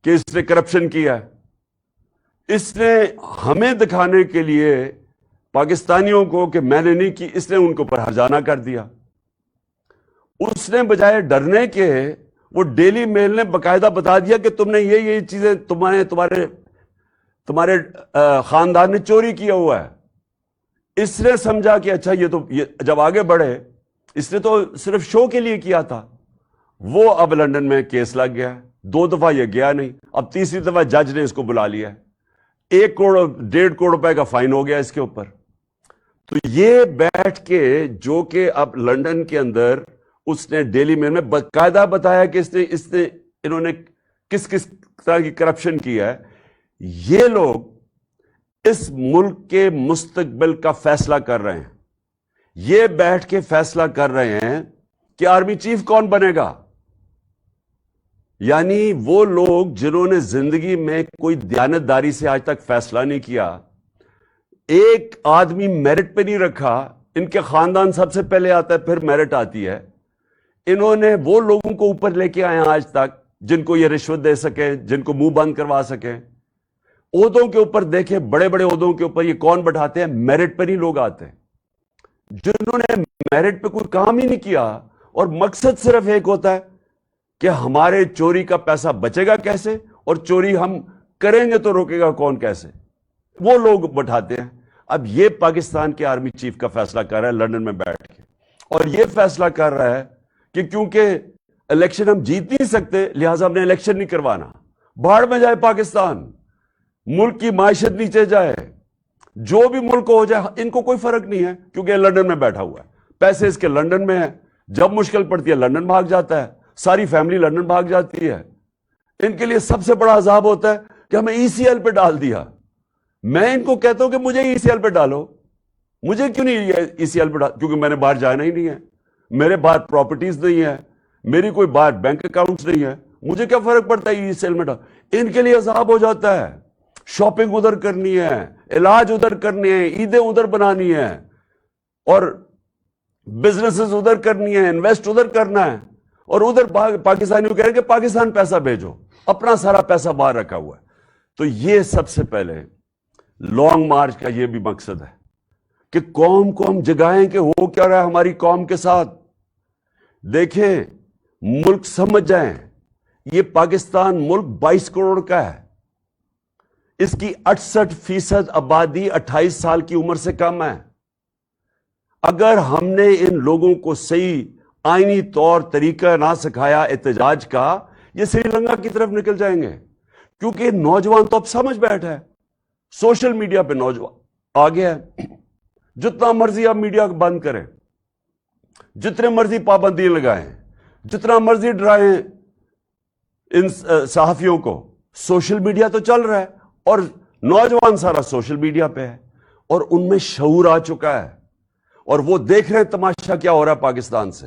کہ اس نے کرپشن کیا ہے، اس نے ہمیں دکھانے کے لیے پاکستانیوں کو کہ میں نے نہیں کی، اس نے ان کے اوپر ہرجانہ کر دیا۔ اس نے بجائے ڈرنے کے وہ ڈیلی میل نے باقاعدہ بتا دیا کہ تم نے یہ چیزیں تمہارے خاندان نے چوری کیا ہوا ہے۔ اس نے سمجھا کہ اچھا یہ جب آگے بڑھے، اس نے تو صرف شو کے لیے کیا تھا، وہ اب لندن میں کیس لگ گیا ہے، 2 دفعہ یہ گیا نہیں، اب تیسری دفعہ جج نے اس کو بلا لیا ہے، 1 کروڑ 1.5 کروڑ روپے کا فائن ہو گیا اس کے اوپر۔ تو یہ بیٹھ کے جو کہ اب لندن کے اندر اس نے ڈیلی میل میں باقاعدہ بتایا کہ انہوں نے کس طرح کی کرپشن کیا ہے۔ یہ لوگ اس ملک کے مستقبل کا فیصلہ کر رہے ہیں، یہ بیٹھ کے فیصلہ کر رہے ہیں کہ آرمی چیف کون بنے گا۔ یعنی وہ لوگ جنہوں نے زندگی میں کوئی دیانتداری سے آج تک فیصلہ نہیں کیا، ایک آدمی میرٹ پہ نہیں رکھا، ان کے خاندان سب سے پہلے آتا ہے پھر میرٹ آتی ہے، انہوں نے وہ لوگوں کو اوپر لے کے آئے ہیں آج تک جن کو یہ رشوت دے سکیں، جن کو منہ بند کروا سکیں۔ عہدوں کے اوپر دیکھیں، بڑے بڑے عہدوں کے اوپر یہ کون بٹھاتے ہیں؟ میرٹ پر ہی لوگ آتے ہیں جنہوں نے میرٹ پہ کوئی کام ہی نہیں کیا، اور مقصد صرف ایک ہوتا ہے کہ ہمارے چوری کا پیسہ بچے گا کیسے، اور چوری ہم کریں گے تو روکے گا کون کیسے، وہ لوگ بٹھاتے ہیں۔ اب یہ پاکستان کے آرمی چیف کا فیصلہ کر رہا ہے لندن میں بیٹھ کے، اور یہ فیصلہ کر رہا ہے کہ کیونکہ الیکشن ہم جیت نہیں سکتے لہٰذا ہم نے الیکشن نہیں کروانا۔ بھاڑ میں جائے پاکستان، ملک کی معیشت نیچے جائے، جو بھی ملک ہو جائے، ان کو کوئی فرق نہیں ہے کیونکہ یہ لندن میں بیٹھا ہوا ہے، پیسے اس کے لندن میں ہیں، جب مشکل پڑتی ہے لندن بھاگ جاتا ہے، ساری فیملی لندن بھاگ جاتی ہے۔ ان کے لیے سب سے بڑا عذاب ہوتا ہے کہ ہمیں ای سی ایل پہ ڈال دیا۔ میں ان کو کہتا ہوں کہ مجھے ای سی ایل پہ ڈالو، مجھے کیوں نہیں ای سی ایل پہ ڈالو؟ کیونکہ میں نے باہر جانا ہی نہیں ہے، میرے باہر پراپرٹیز نہیں ہے، میری کوئی باہر بینک اکاؤنٹس نہیں ہے، مجھے کیا فرق پڑتا ہے ای سی ایل میں ڈال۔ ان کے لیے عذاب ہو جاتا ہے، شاپنگ ادھر کرنی ہے، علاج ادھر کرنے ہیں، عیدیں ادھر بنانی ہے، اور بزنسز ادھر کرنی ہے، انویسٹ ادھر کرنا ہے، اور ادھر پاکستانیوں کہہ رہے کہ پاکستان پیسہ بھیجو، اپنا سارا پیسہ باہر رکھا ہوا ہے۔ تو یہ سب سے پہلے لانگ مارچ کا یہ بھی مقصد ہے کہ قوم کو ہم جگائیں کہ ہو کیا رہا ہے ہماری قوم کے ساتھ۔ دیکھیں، ملک سمجھ جائیں، یہ پاکستان ملک 22 کروڑ کا ہے، اس کی 68% آبادی 28 سال کی عمر سے کم ہے۔ اگر ہم نے ان لوگوں کو صحیح آئینی طور طریقہ نہ سکھایا احتجاج کا، یہ سری لنکا کی طرف نکل جائیں گے، کیونکہ نوجوان تو اب سمجھ بیٹھا ہے، سوشل میڈیا پہ نوجوان آ گیا ہے، جتنا مرضی آپ میڈیا کو بند کریں، جتنے مرضی پابندی لگائیں، جتنا مرضی ڈرائیں ان صحافیوں کو، سوشل میڈیا تو چل رہا ہے، اور نوجوان سارا سوشل میڈیا پہ ہے، اور ان میں شعور آ چکا ہے، اور وہ دیکھ رہے ہیں تماشا کیا ہو رہا ہے پاکستان سے۔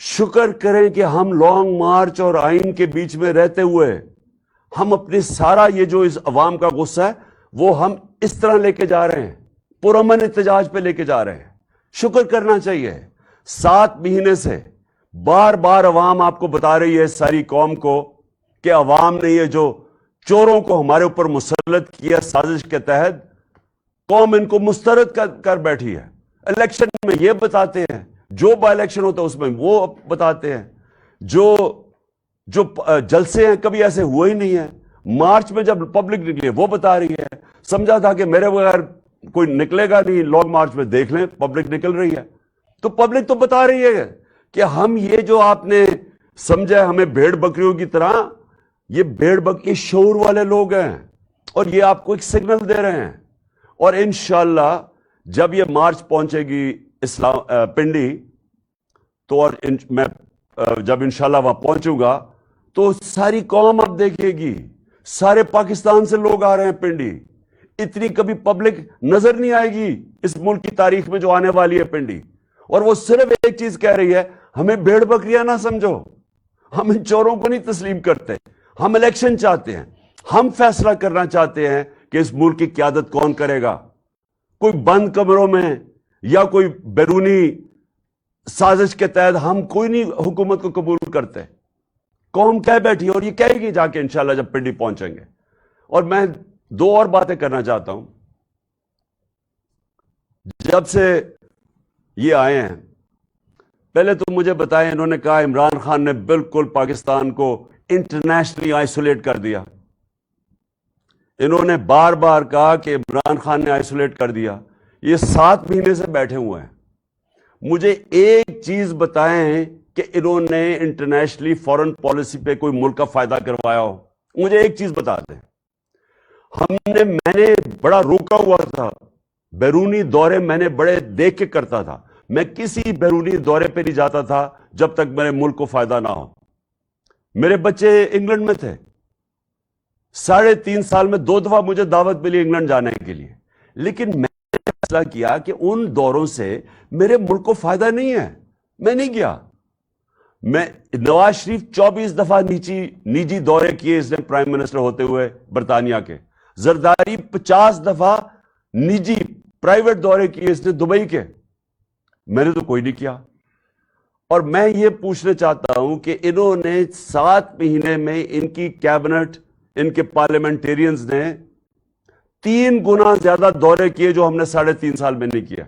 شکر کریں کہ ہم لانگ مارچ اور آئین کے بیچ میں رہتے ہوئے ہم اپنے سارا یہ جو اس عوام کا غصہ ہے وہ ہم اس طرح لے کے جا رہے ہیں، پرامن احتجاج پہ لے کے جا رہے ہیں۔ شکر کرنا چاہیے۔ 7 مہینے سے بار بار عوام آپ کو بتا رہی ہے، ساری قوم کو، کہ عوام نے یہ جو چوروں کو ہمارے اوپر مسلط کیا سازش کے تحت، قوم ان کو مسترد کر بیٹھی ہے۔ الیکشن میں یہ بتاتے ہیں، جو بائی الیکشن ہوتا ہے اس میں وہ بتاتے ہیں، جو جلسے ہیں کبھی ایسے ہوئے ہی نہیں ہیں، مارچ میں جب پبلک نکلی وہ بتا رہی ہے۔ سمجھا تھا کہ میرے بغیر کوئی نکلے گا نہیں، لانگ مارچ میں دیکھ لیں پبلک نکل رہی ہے، تو پبلک تو بتا رہی ہے کہ ہم یہ جو آپ نے سمجھا ہمیں بھیڑ بکریوں کی طرح، یہ بھیڑ بکری شعور والے لوگ ہیں، اور یہ آپ کو ایک سگنل دے رہے ہیں۔ اور انشاءاللہ جب یہ مارچ پہنچے گی پنڈی، تو اور میں جب انشاءاللہ وہاں پہنچوں گا تو ساری قوم اب دیکھے گی، سارے پاکستان سے لوگ آ رہے ہیں پنڈی، اتنی کبھی پبلک نظر نہیں آئے گی اس ملک کی تاریخ میں جو آنے والی ہے پنڈی۔ اور وہ صرف ایک چیز کہہ رہی ہے، ہمیں بھیڑ بکریاں نہ سمجھو، ہم ان چوروں کو نہیں تسلیم کرتے، ہم الیکشن چاہتے ہیں، ہم فیصلہ کرنا چاہتے ہیں کہ اس ملک کی قیادت کون کرے گا۔ کوئی بند کمروں میں یا کوئی بیرونی سازش کے تحت ہم کوئی نہیں حکومت کو قبول کرتے۔ قوم کہہ بیٹھی اور یہ کہے گی جا کے انشاءاللہ جب پنڈی پہنچیں گے. اور میں دو اور باتیں کرنا چاہتا ہوں. جب سے یہ آئے ہیں, پہلے تو مجھے بتائیں, انہوں نے کہا عمران خان نے بالکل پاکستان کو انٹرنیشنلی آئسولیٹ کر دیا. انہوں نے بار بار کہا کہ عمران خان نے آئسولیٹ کر دیا. یہ 7 مہینے سے بیٹھے ہوئے ہیں. مجھے ایک چیز بتائیں کہ انہوں نے انٹرنیشنلی فورن پالیسی پہ کوئی ملک کا فائدہ کروایا ہو. مجھے ایک چیز بتا دیں. میں نے بڑا روکا ہوا تھا, بیرونی دورے میں نے بڑے دیکھ کے کرتا تھا. میں کسی بیرونی دورے پہ نہیں جاتا تھا جب تک میرے ملک کو فائدہ نہ ہو. میرے بچے انگلینڈ میں تھے, 3.5 سال میں 2 دفعہ مجھے دعوت ملی انگلینڈ جانے کے لیے, لیکن میں نے فیصلہ کیا کہ ان دوروں سے میرے ملک کو فائدہ نہیں ہے, میں نہیں گیا. نواز شریف 24 دفعہ نجی دورے کیے اس نے پرائم منسٹر ہوتے ہوئے برطانیہ کے. زرداری 50 دفعہ نجی پرائیویٹ دورے کیے اس نے دبئی کے. میں نے تو کوئی نہیں کیا. اور میں یہ پوچھنا چاہتا ہوں کہ انہوں نے 7 مہینے میں ان کی کیبنٹ, ان کے پارلیمنٹیرینز نے 3 گنا زیادہ دورے کیے جو ہم نے 3.5 سال میں نہیں کیا.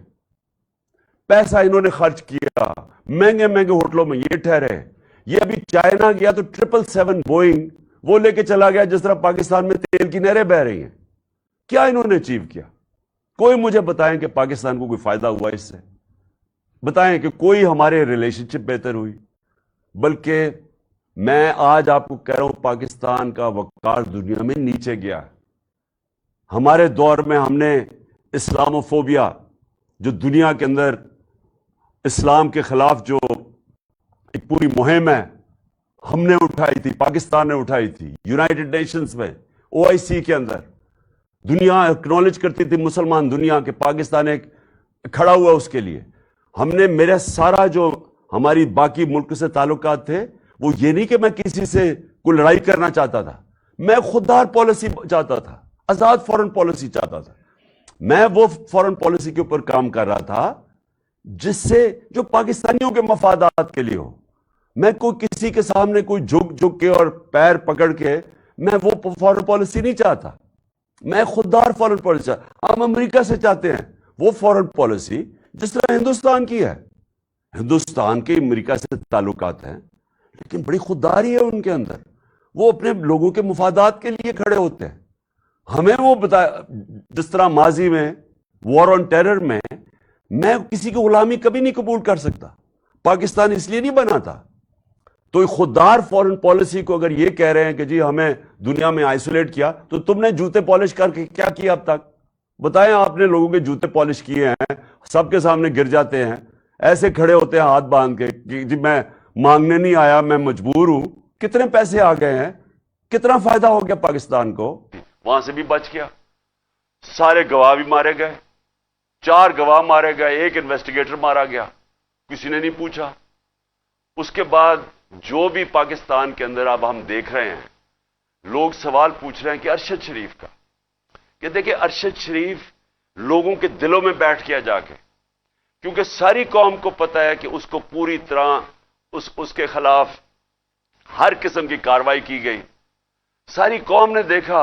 پیسہ انہوں نے خرچ کیا, مہنگے مہنگے ہوٹلوں میں یہ ٹھہرے. یہ ابھی چائنا گیا تو 777 بوئنگ وہ لے کے چلا گیا جس طرح پاکستان میں تیل کی نہریں بہہ رہی ہیں. کیا انہوں نے اچیو کیا؟ کوئی مجھے بتائیں کہ پاکستان کو کوئی فائدہ ہوا اس سے. بتائیں کہ کوئی ہمارے ریلیشن شپ بہتر ہوئی. بلکہ میں آج آپ کو کہہ رہا ہوں پاکستان کا وقار دنیا میں نیچے گیا. ہمارے دور میں ہم نے اسلاموفوبیا, جو دنیا کے اندر اسلام کے خلاف جو ایک پوری مہم ہے, ہم نے اٹھائی تھی, پاکستان نے اٹھائی تھی. یونائٹڈ نیشنز میں, OIC کے اندر دنیا اکنالج کرتی تھی, مسلمان دنیا کے, پاکستان ایک کھڑا ہوا اس کے لیے. ہم نے, میرا سارا جو ہماری باقی ملک سے تعلقات تھے وہ یہ نہیں کہ میں کسی سے کوئی لڑائی کرنا چاہتا تھا, میں خوددار پالیسی چاہتا تھا, آزاد فورن پالیسی چاہتا تھا. میں وہ فورن پالیسی کے اوپر کام کر رہا تھا جس سے جو پاکستانیوں کے مفادات کے لیے ہو. میں کوئی کسی کے سامنے کوئی جھک کے اور پیر پکڑ کے میں وہ فورن پالیسی نہیں چاہتا. میں خوددار فورن پالیسی چاہتا. ہم امریکہ سے چاہتے ہیں وہ فورن پالیسی جس طرح ہندوستان کی ہے. ہندوستان کے امریکہ سے تعلقات ہیں لیکن بڑی خودداری ہے ان کے اندر. وہ اپنے لوگوں کے مفادات کے لیے کھڑے ہوتے ہیں. ہمیں وہ جس طرح ماضی میں وار آن ٹیرر میں کسی کی غلامی کبھی نہیں قبول کر سکتا. پاکستان اس لیے نہیں بنا تھا. تو خوددار فورن پالیسی کو اگر یہ کہہ رہے ہیں کہ جی ہمیں دنیا میں آئسولیٹ کیا, تو تم نے جوتے پالش کر کے کیا کیا اب تک؟ بتائیں. آپ نے لوگوں کے جوتے پالش کیے ہیں, سب کے سامنے گر جاتے ہیں, ایسے کھڑے ہوتے ہیں ہاتھ باندھ کے کہ جی میں مانگنے نہیں آیا, میں مجبور ہوں. کتنے پیسے آ گئے ہیں, کتنا فائدہ ہو گیا پاکستان کو. وہاں سے بھی بچ گیا. سارے گواہ بھی مارے گئے, 4 گواہ مارے گئے, 1 انویسٹیگیٹر مارا گیا, کسی نے نہیں پوچھا. اس کے بعد جو بھی پاکستان کے اندر اب ہم دیکھ رہے ہیں, لوگ سوال پوچھ رہے ہیں کہ ارشد شریف کا, کہ دیکھیں ارشد شریف لوگوں کے دلوں میں بیٹھ گیا جا کے, کیونکہ ساری قوم کو پتہ ہے کہ اس کو پوری طرح اس کے خلاف ہر قسم کی کارروائی کی گئی. ساری قوم نے دیکھا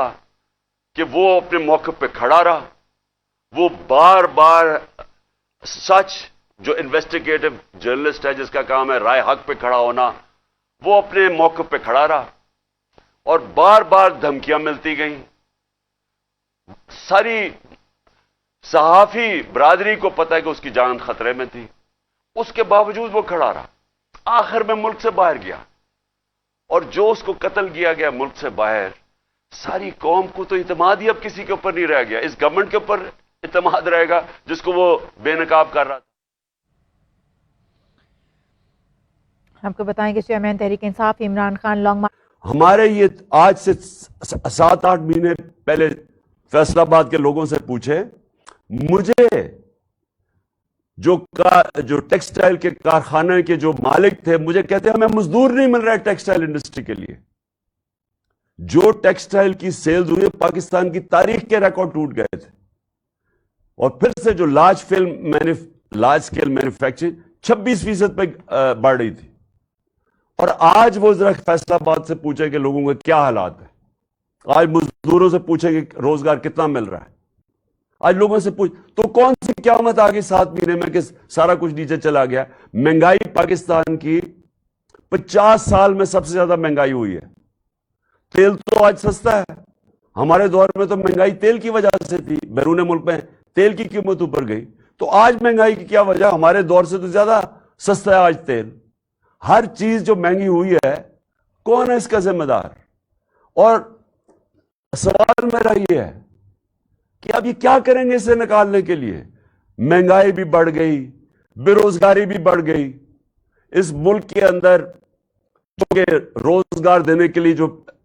کہ وہ اپنے موقف پہ کھڑا رہا. وہ بار بار سچ, جو انویسٹیگیٹو جرنلسٹ ہے جس کا کام ہے رائے حق پہ کھڑا ہونا, وہ اپنے موقف پہ کھڑا رہا اور بار بار دھمکیاں ملتی گئیں. ساری صحافی برادری کو پتہ ہے کہ اس کی جان خطرے میں تھی, اس کے باوجود وہ کھڑا رہا. آخر میں ملک سے باہر گیا, اور جو اس کو قتل کیا گیا ملک سے باہر, ساری قوم کو تو اعتماد ہی اب کسی کے اوپر نہیں رہ گیا. اس گورنمنٹ کے اوپر اعتماد رہے گا جس کو وہ بے نقاب کر رہا تھا. آپ کو بتائیں کہ chairman Tehreek Insaf Imran Khan long march, ہمارے یہ آج سے 7-8 مہینے پہلے فیصل آباد کے لوگوں سے پوچھے, مجھے جو ٹیکسٹائل کے کارخانے کے جو مالک تھے مجھے کہتے ہیں ہمیں مزدور نہیں مل رہا ہے ٹیکسٹائل انڈسٹری کے لیے. جو ٹیکسٹائل کی سیلز ہوئی پاکستان کی تاریخ کے ریکارڈ ٹوٹ گئے تھے. اور پھر سے جو لارج اسکیل مینوفیکچرنگ 26% پہ بڑھ رہی تھی. اور آج وہ ذرا فیصلہ آباد سے پوچھے کہ لوگوں کے کیا حالات ہیں. آج مزدوروں سے پوچھے کہ روزگار کتنا مل رہا ہے. آج لوگوں سے پوچھ تو کون سی قیامت آ گئی 7 مہینے میں کہ سارا کچھ نیچے چلا گیا. مہنگائی پاکستان کی 50 سال میں سب سے زیادہ مہنگائی ہوئی ہے. تیل تو آج سستا ہے. ہمارے دور میں تو مہنگائی تیل کی وجہ سے تھی. بیرون ملک میں تیل کی قیمت اوپر گئی. تو آج مہنگائی کی کیا وجہ؟ ہمارے دور سے تو زیادہ سستا ہے آج تیل. ہر چیز جو مہنگی ہوئی ہے کون ہے اس کا ذمہ دار؟ اور سوال میرا یہ ہے کہ اب یہ کیا کریں گے اسے نکالنے کے لیے؟ مہنگائی بھی بڑھ گئی, بے روزگاری بھی بڑھ گئی. اس ملک کے اندر روزگار دینے کے لیے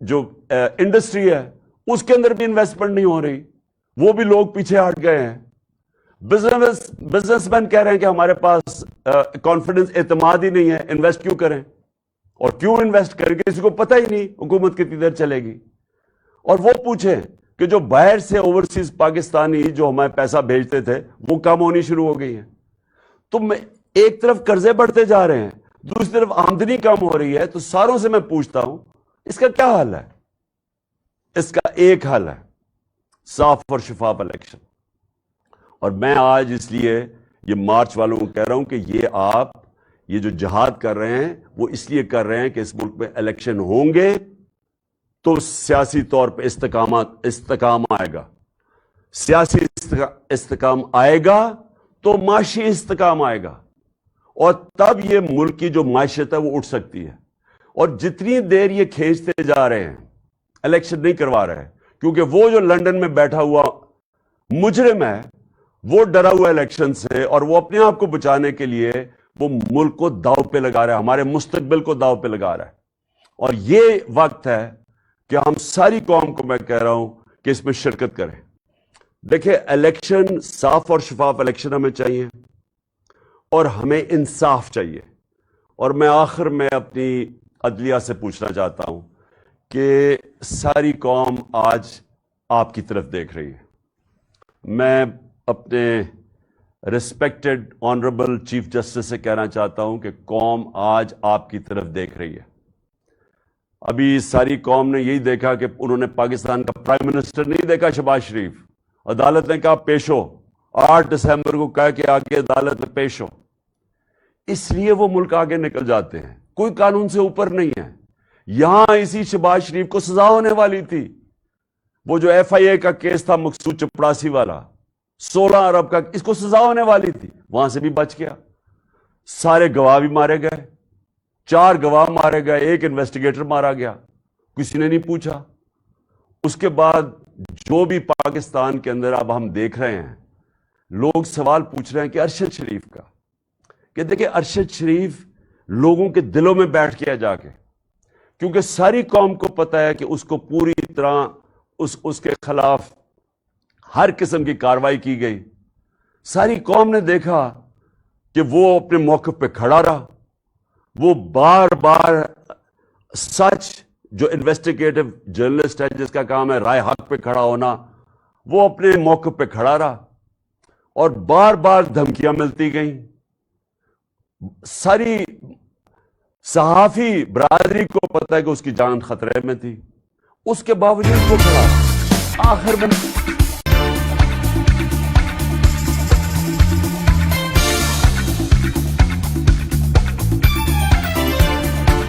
جو انڈسٹری ہے اس کے اندر بھی انویسٹمنٹ نہیں ہو رہی. وہ بھی لوگ پیچھے ہٹ گئے ہیں. بزنس مین کہہ رہے ہیں کہ ہمارے پاس کانفیڈنس, اعتماد ہی نہیں ہے, انویسٹ کیوں کریں؟ اور کیوں انویسٹ کریں گے؟ کسی کو پتہ ہی نہیں حکومت کتنی دیر چلے گی. اور وہ پوچھیں کہ جو باہر سے اوورسیز پاکستانی جو ہمیں پیسہ بھیجتے تھے وہ کم ہونی شروع ہو گئی ہیں. تو ایک طرف قرضے بڑھتے جا رہے ہیں, دوسری طرف آمدنی کم ہو رہی ہے. تو ساروں سے میں پوچھتا ہوں اس کا کیا حل ہے؟ اس کا ایک حل ہے, صاف اور شفاف الیکشن. اور میں آج اس لیے یہ مارچ والوں کو کہہ رہا ہوں کہ یہ جو جہاد کر رہے ہیں وہ اس لیے کر رہے ہیں کہ اس ملک میں الیکشن ہوں گے تو سیاسی طور پہ استحکام آئے گا. سیاسی استحکام آئے گا تو معاشی استحکام آئے گا, اور تب یہ ملک کی جو معیشت ہے وہ اٹھ سکتی ہے. اور جتنی دیر یہ کھینچتے جا رہے ہیں, الیکشن نہیں کروا رہے, کیونکہ وہ جو لندن میں بیٹھا ہوا مجرم ہے وہ ڈرا ہوا الیکشن سے, اور وہ اپنے آپ کو بچانے کے لیے وہ ملک کو داؤ پہ لگا رہا ہے, ہمارے مستقبل کو داؤ پہ لگا رہا ہے. اور یہ وقت ہے کہ ہم ساری قوم کو میں کہہ رہا ہوں کہ اس میں شرکت کریں. دیکھیں, الیکشن صاف اور شفاف الیکشن ہمیں چاہیے, اور ہمیں انصاف چاہیے. اور میں آخر میں اپنی عدلیہ سے پوچھنا چاہتا ہوں کہ ساری قوم آج آپ کی طرف دیکھ رہی ہے. میں اپنے ریسپیکٹڈ آنریبل چیف جسٹس سے کہنا چاہتا ہوں کہ قوم آج آپ کی طرف دیکھ رہی ہے. ابھی ساری قوم نے یہی دیکھا کہ انہوں نے پاکستان کا پرائم منسٹر نہیں دیکھا شہباز شریف. عدالت نے کہا پیش ہو, 8 دسمبر کو کہا کہ آگے عدالت میں پیش ہو. اس لیے وہ ملک آگے نکل جاتے ہیں. کوئی قانون سے اوپر نہیں ہے. یہاں اسی شہباز شریف کو سزا ہونے والی تھی. وہ جو ایف آئی اے کا کیس تھا مقصود چپڑاسی والا 16 ارب کا, اس کو سزا ہونے والی تھی, وہاں سے بھی بچ گیا. سارے گواہ بھی مارے گئے, 4 گواہ مارے گئے, 1 انویسٹیگیٹر مارا گیا, کسی نے نہیں پوچھا. اس کے بعد جو بھی پاکستان کے اندر اب ہم دیکھ رہے ہیں, لوگ سوال پوچھ رہے ہیں کہ ارشد شریف کا, کہ دیکھیں ارشد شریف لوگوں کے دلوں میں بیٹھ گیا جا کے, کیونکہ ساری قوم کو پتہ ہے کہ اس کو پوری طرح اس کے خلاف ہر قسم کی کاروائی کی گئی. ساری قوم نے دیکھا کہ وہ اپنے موقف پہ کھڑا رہا. وہ بار بار سچ, جو انویسٹیگیٹو جرنلسٹ ہے جس کا کام ہے رائے حق پہ کھڑا ہونا, وہ اپنے موقف پہ کھڑا رہا, اور بار بار دھمکیاں ملتی گئیں. ساری صحافی برادری کو پتہ ہے کہ اس کی جان خطرے میں تھی, اس کے باوجود وہ کھڑا. آخر میں